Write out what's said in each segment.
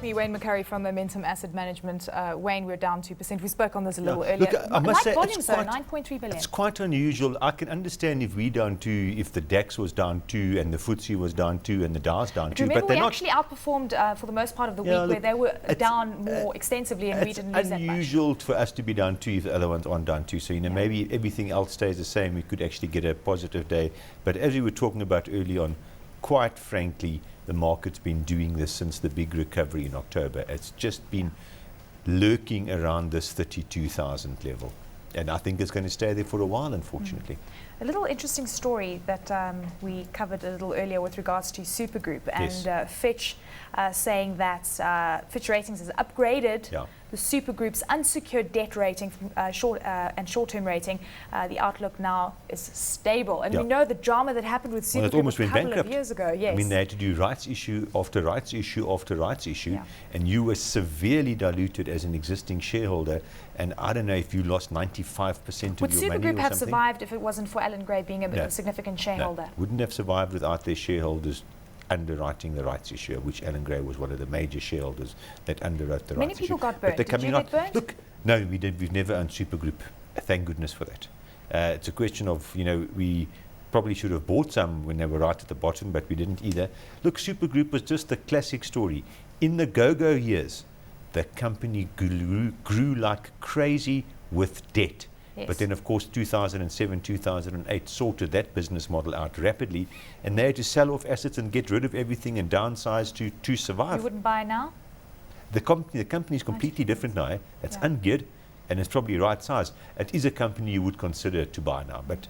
me, Wayne McCurrie from Momentum Asset Management. Wayne, we're down 2%. We spoke on this a little earlier. Look, I must say, volumes though, 9.3 billion. It's quite unusual. I can understand if we down 2, if the DAX was down 2 and the FTSE was down 2 and the Dow's down 2. Remember, but they're we not actually outperformed for the most part of the week, where they were down more extensively and we didn't lose that much. It's unusual for us to be down 2 if the other ones aren't down 2. So, maybe everything else stays the same. We could actually get a positive day. But as we were talking about early on, quite frankly, the market's been doing this since the big recovery in October. It's just been lurking around this 32,000 level. And I think it's going to stay there for a while, unfortunately. A little interesting story that we covered a little earlier with regards to Supergroup and Fitch saying that Fitch Ratings has upgraded the Supergroup's unsecured debt rating from short-term rating. The outlook now is stable. And we know the drama that happened with Supergroup almost a couple went of years ago. Yes. I mean, they had to do rights issue after rights issue after rights issue, and you were severely diluted as an existing shareholder. And I don't know if you lost 95% of your money or something. Would Supergroup have survived if it wasn't for Alan Gray being a significant shareholder? No, wouldn't have survived without their shareholders underwriting the rights issue, which Alan Gray was one of the major shareholders that underwrote the rights issue. Many people got burned. Did you get burned? Look, no, we did. We've never owned Supergroup. Thank goodness for that. It's a question of, we probably should have bought some when they were right at the bottom, but we didn't either. Look, Supergroup was just the classic story. In the go-go years, the company grew like crazy with debt. Yes. But then, of course, 2007, 2008 sorted that business model out rapidly, and they had to sell off assets and get rid of everything and downsize to survive. You wouldn't buy now? The company is completely different now. It's ungeared, and it's probably right size. It is a company you would consider to buy now. But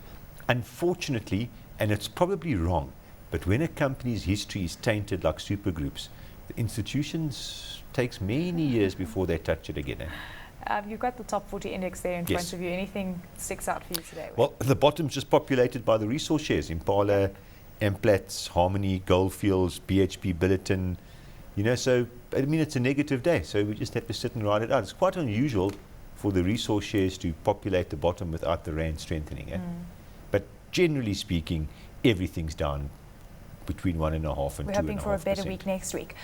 unfortunately, and it's probably wrong, but when a company's history is tainted like Supergroup's, the institutions takes many years before they touch it again. You've got the top 40 index there in front of you. Anything sticks out for you today? Well, the bottom's just populated by the resource shares. Impala, Amplats, Harmony, Goldfields, BHP, Billiton. So, I mean, it's a negative day. So we just have to sit and ride it out. It's quite unusual for the resource shares to populate the bottom without the rand strengthening. But generally speaking, everything's down between 1.5% and 2.5%. We're hoping for a better week next week.